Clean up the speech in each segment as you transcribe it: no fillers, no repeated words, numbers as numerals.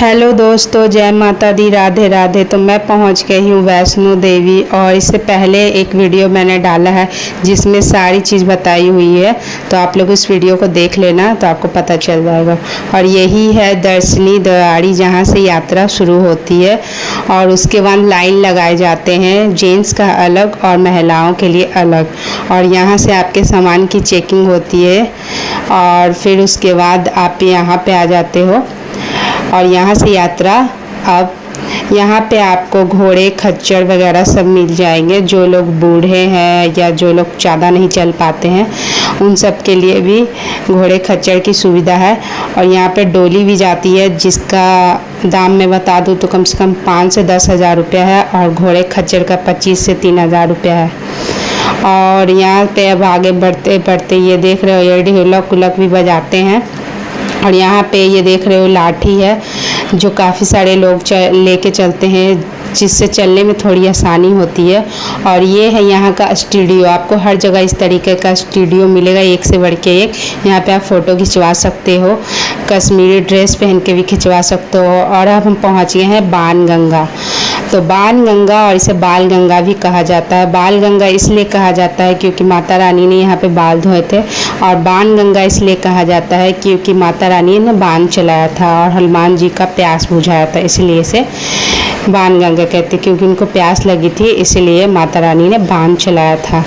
Hello दोस्तों, जय माता दी, राधे राधे। तो मैं पहुंच गई हूँ वैष्णो देवी और इससे पहले एक वीडियो मैंने डाला है जिसमें सारी चीज़ बताई हुई है। तो आप लोग इस वीडियो को देख लेना तो आपको पता चल जाएगा। और यही है दर्शनी द्वारी जहाँ से यात्रा शुरू होती है और उसके बाद लाइन लगाए जाते हैं, जेंट्स का अलग और महिलाओं के लिए अलग। और यहाँ से आपके सामान की चेकिंग होती है और फिर उसके बाद आप यहाँ पे आ जाते हो और यहाँ से यात्रा। अब यहाँ पे आपको घोड़े खच्चर वगैरह सब मिल जाएंगे। जो लोग बूढ़े हैं या जो लोग ज़्यादा नहीं चल पाते हैं उन सब के लिए भी घोड़े खच्चर की सुविधा है। और यहाँ पे डोली भी जाती है जिसका दाम मैं बता दूँ तो कम से कम 5 से 10 हज़ार रुपया है और घोड़े खच्चर का 25 से 3 हज़ार रुपया है। और यहाँ पे अब आगे बढ़ते बढ़ते ये देख रहे हो ये ढोलक उलक भी बजाते हैं। और यहाँ पे ये देख रहे हो लाठी है जो काफ़ी सारे लोग लेके चलते हैं, जिससे चलने में थोड़ी आसानी होती है। और ये है यहाँ का स्टूडियो। आपको हर जगह इस तरीके का स्टूडियो मिलेगा, एक से बढ़ के एक। यहाँ पे आप फ़ोटो खिंचवा सकते हो, कश्मीरी ड्रेस पहन के भी खिंचवा सकते हो। और अब हम पहुँच गए हैं बाणगंगा। तो बाणगंगा और इसे बाल गंगा भी कहा जाता है। बाल गंगा इसलिए कहा जाता है क्योंकि माता रानी ने यहाँ पे बाल धोए थे। और बाणगंगा इसलिए कहा जाता है क्योंकि माता रानी ने बाण चलाया था और हनुमान जी का प्यास बुझाया था, इसलिए इसे बाणगंगा कहते, क्योंकि उनको प्यास लगी थी इसलिए माता रानी ने बाण चलाया था।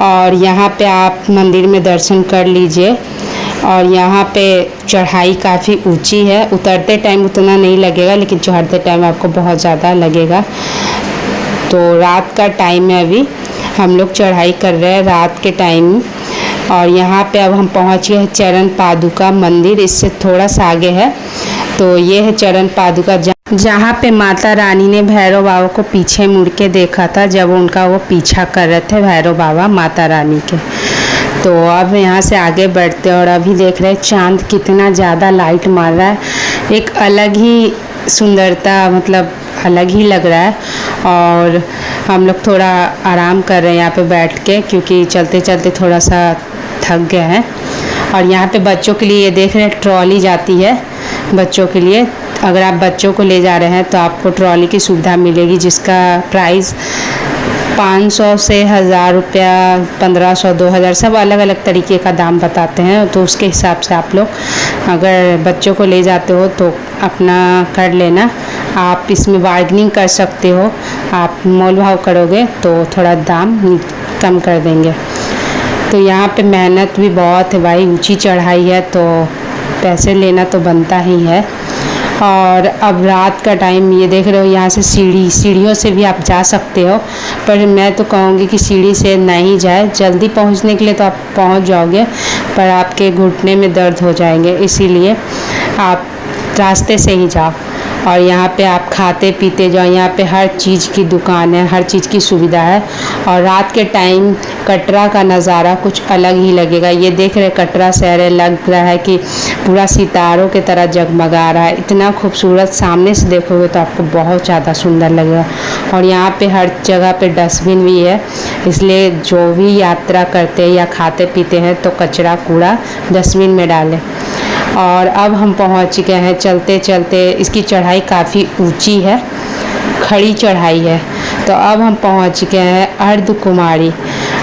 और यहाँ पे आप मंदिर में दर्शन कर लीजिए। और यहाँ पे चढ़ाई काफ़ी ऊंची है, उतरते टाइम उतना नहीं लगेगा लेकिन चढ़ते टाइम आपको बहुत ज़्यादा लगेगा। तो रात का टाइम है, अभी हम लोग चढ़ाई कर रहे हैं रात के टाइम। और यहाँ पे अब हम पहुँच गए हैं चरण पादुका मंदिर, इससे थोड़ा सा आगे है। तो ये है चरण पादुका जहाँ पे माता रानी ने भैरव बाबा को पीछे मुड़ के देखा था जब उनका वो पीछा कर रहे थे भैरव बाबा माता रानी के। तो अब यहाँ से आगे बढ़ते और अभी देख रहे हैं चांद कितना ज़्यादा लाइट मार रहा है, एक अलग ही सुंदरता, मतलब अलग ही लग रहा है। और हम लोग थोड़ा आराम कर रहे हैं यहाँ पे बैठ के क्योंकि चलते चलते थोड़ा सा थक गए हैं। और यहाँ पे बच्चों के लिए ये देख रहे हैं ट्रॉली जाती है बच्चों के लिए। अगर आप बच्चों को ले जा रहे हैं तो आपको ट्रॉली की सुविधा मिलेगी जिसका प्राइस 500 से 1000 रुपया, 1500, 2000, सब अलग अलग तरीके का दाम बताते हैं। तो उसके हिसाब से आप लोग अगर बच्चों को ले जाते हो तो अपना कर लेना। आप इसमें बार्गेनिंग कर सकते हो, आप मोल भाव करोगे तो थोड़ा दाम कम कर देंगे। तो यहाँ पे मेहनत भी बहुत है भाई, ऊंची चढ़ाई है तो पैसे लेना तो बनता ही है। और अब रात का टाइम ये देख रहे हो यहाँ से सीढ़ियों से भी आप जा सकते हो, पर मैं तो कहूँगी कि सीढ़ी से नहीं जाए। जल्दी पहुँचने के लिए तो आप पहुँच जाओगे पर आपके घुटने में दर्द हो जाएंगे, इसीलिए आप रास्ते से ही जाओ। और यहाँ पे आप खाते पीते जाओ, यहाँ पे हर चीज़ की दुकान है, हर चीज़ की सुविधा है। और रात के टाइम कटरा का नज़ारा कुछ अलग ही लगेगा। ये देख रहे कटरा शहर है, लग रहा है कि पूरा सितारों की तरह जगमगा रहा है, इतना खूबसूरत। सामने से देखोगे तो आपको बहुत ज़्यादा सुंदर लगेगा। और यहाँ पे हर जगह पे डस्टबिन भी है, इसलिए जो भी यात्रा करते हैं या खाते पीते हैं तो कचरा कूड़ा डस्टबिन में डालें। और अब हम पहुंच गए हैं चलते चलते। इसकी चढ़ाई काफ़ी ऊंची है, खड़ी चढ़ाई है। तो अब हम पहुंच गए हैं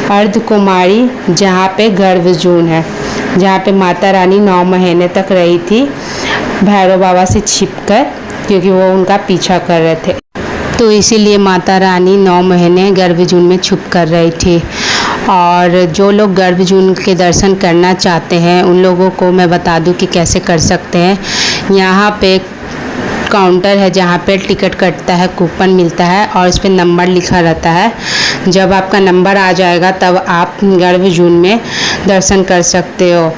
अर्धकुमारी जहाँ पे गर्भजून है, जहाँ पे माता रानी 9 महीने तक रही थी भैरव बाबा से छिपकर, क्योंकि वो उनका पीछा कर रहे थे। तो इसीलिए माता रानी 9 महीने गर्भजून में छुप कर रही थी। और जो लोग गर्भजून के दर्शन करना चाहते हैं उन लोगों को मैं बता दूं कि कैसे कर सकते हैं। यहाँ पे काउंटर है जहाँ पे टिकट कटता है, कूपन मिलता है और इस पर नंबर लिखा रहता है। जब आपका नंबर आ जाएगा तब आप गर्भजून में दर्शन कर सकते हो।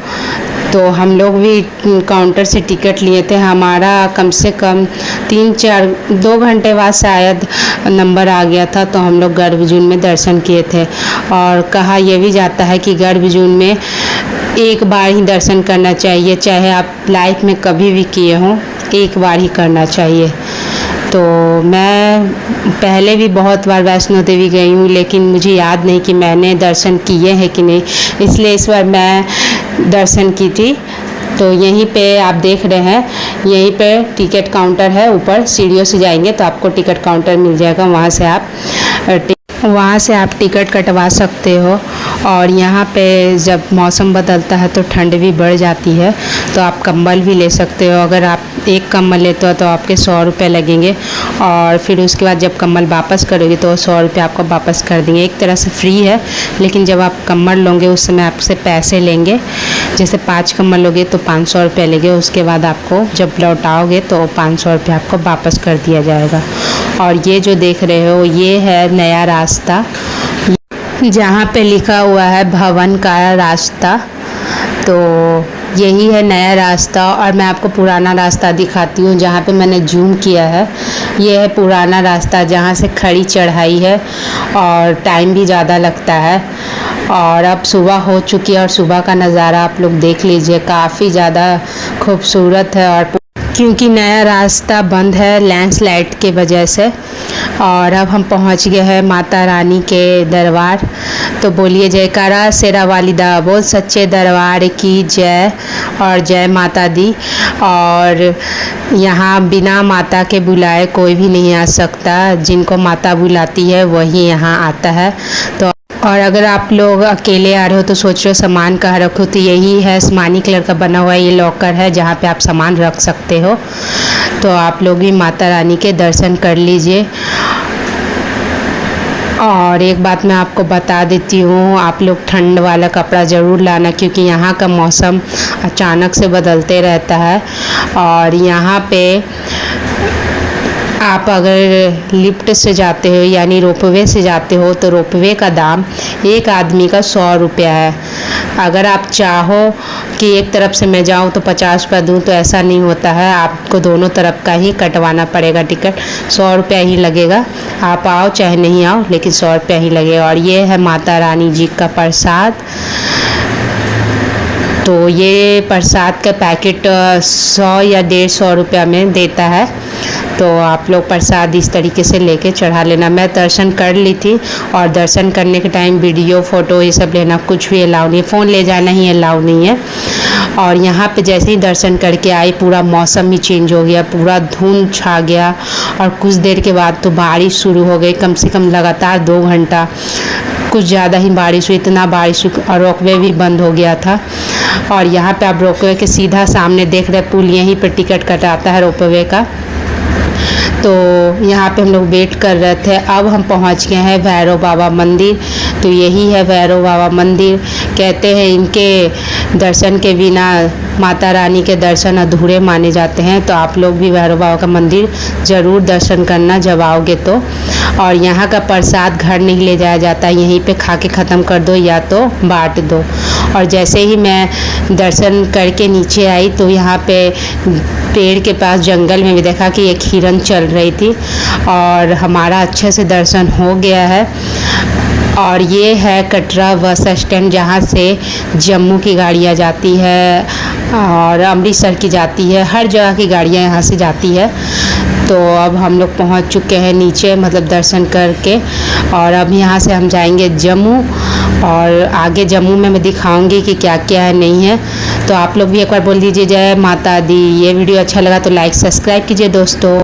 तो हम लोग भी काउंटर से टिकट लिए थे, हमारा कम से कम 2 घंटे बाद शायद नंबर आ गया था। तो हम लोग गर्भजून में दर्शन किए थे। और कहा यह भी जाता है कि गर्भजून में एक बार ही दर्शन करना चाहिए, चाहे आप लाइफ में कभी भी किए हों, एक बार ही करना चाहिए। तो मैं पहले भी बहुत बार वैष्णो देवी गई हूँ लेकिन मुझे याद नहीं कि मैंने दर्शन किए हैं कि नहीं, इसलिए इस बार मैं दर्शन की थी। तो यहीं पे आप देख रहे हैं यहीं पे टिकट काउंटर है, ऊपर सीढ़ियों से जाएंगे तो आपको टिकट काउंटर मिल जाएगा, वहाँ से आप टिकट कटवा सकते हो। और यहाँ पे जब मौसम बदलता है तो ठंड भी बढ़ जाती है, तो आप कंबल भी ले सकते हो। अगर आप एक कंबल लेते हो तो आपके 100 रुपये लगेंगे, और फिर उसके बाद जब कंबल वापस करोगे तो 100 रुपये आपको वापस कर देंगे। एक तरह से फ्री है, लेकिन जब आप कंबल लोगे उस समय आपसे पैसे लेंगे। जैसे 5 कंबल लोगे तो 500 रुपये लेंगे, उसके बाद आपको जब लौटाओगे तो 500 रुपये आपको वापस कर दिया जाएगा। और ये जो देख रहे हो ये है नया रास्ता, जहाँ पे लिखा हुआ है भवन का रास्ता, तो यही है नया रास्ता। और मैं आपको पुराना रास्ता दिखाती हूँ, जहाँ पे मैंने जूम किया है। ये है पुराना रास्ता, जहाँ से खड़ी चढ़ाई है और टाइम भी ज़्यादा लगता है। और अब सुबह हो चुकी है और सुबह का नज़ारा आप लोग देख लीजिए, काफ़ी ज़्यादा खूबसूरत है। और क्योंकि नया रास्ता बंद है लैंडस्लाइड के वजह से। और अब हम पहुंच गए हैं माता रानी के दरबार। तो बोलिए जयकारा शेरा वालिदा बोल सच्चे दरबार की जय, और जय माता दी। और यहाँ बिना माता के बुलाए कोई भी नहीं आ सकता, जिनको माता बुलाती है वही यहाँ आता है। तो और अगर आप लोग अकेले आ रहे हो तो सोच रहे हो सामान कहाँ रखो, तो यही है आसमानी कलर का बना हुआ ये लॉकर है, जहाँ पे आप सामान रख सकते हो। तो आप लोग भी माता रानी के दर्शन कर लीजिए। और एक बात मैं आपको बता देती हूँ, आप लोग ठंड वाला कपड़ा ज़रूर लाना, क्योंकि यहाँ का मौसम अचानक से बदलते रहता है। और यहाँ पे आप अगर लिफ्ट से जाते हो यानी रोपवे से जाते हो तो रोपवे का दाम एक आदमी का 100 रुपया है। अगर आप चाहो कि एक तरफ से मैं जाऊँ तो 50 रुपया दूँ, तो ऐसा नहीं होता है, आपको दोनों तरफ का ही कटवाना पड़ेगा टिकट। 100 रुपया ही लगेगा, आप आओ चाहे नहीं आओ, लेकिन 100 रुपया ही लगेगा। और ये है माता रानी जी का प्रसाद। तो ये प्रसाद का पैकेट 100 या 150 रुपया में देता है। तो आप लोग प्रसाद इस तरीके से लेके चढ़ा लेना। मैं दर्शन कर ली थी, और दर्शन करने के टाइम वीडियो फ़ोटो ये सब लेना कुछ भी अलाउ नहीं है, फ़ोन ले जाना ही अलाउ नहीं है। और यहाँ पे जैसे ही दर्शन करके आई पूरा मौसम ही चेंज हो गया, पूरा धुंध छा गया। और कुछ देर के बाद तो बारिश शुरू हो गई, कम से कम लगातार 2 घंटा कुछ ज़्यादा ही बारिश हुई, इतना बारिश और रोपवे भी बंद हो गया था। और यहाँ पे आप रोपवे के सीधा सामने देख रहे पुल, यहीं पर टिकट कटाता है रोपवे का। तो यहाँ पे हम लोग वेट कर रहे थे। अब हम पहुँच गए हैं भैरव बाबा मंदिर। तो यही है भैरव बाबा मंदिर। कहते हैं इनके दर्शन के बिना माता रानी के दर्शन अधूरे माने जाते हैं। तो आप लोग भी भैरव बाबा का मंदिर ज़रूर दर्शन करना जब आओगे तो। और यहाँ का प्रसाद घर नहीं ले जाया जाता, यहीं पे खा के ख़त्म कर दो या तो बांट दो। और जैसे ही मैं दर्शन करके नीचे आई तो यहाँ पे पेड़ के पास जंगल में भी देखा कि एक हिरन चल रही थी, और हमारा अच्छे से दर्शन हो गया है। और ये है कटरा बस स्टैंड, जहाँ से जम्मू की गाड़ियाँ जाती है और अमृतसर की जाती है, हर जगह की गाड़ियाँ यहाँ से जाती है। तो अब हम लोग पहुँच चुके हैं नीचे, मतलब दर्शन करके। और अब यहाँ से हम जाएंगे जम्मू, और आगे जम्मू में मैं दिखाऊंगी कि क्या क्या है नहीं है। तो आप लोग भी एक बार बोल दीजिए जय माता दी। ये वीडियो अच्छा लगा तो लाइक सब्सक्राइब कीजिए दोस्तों।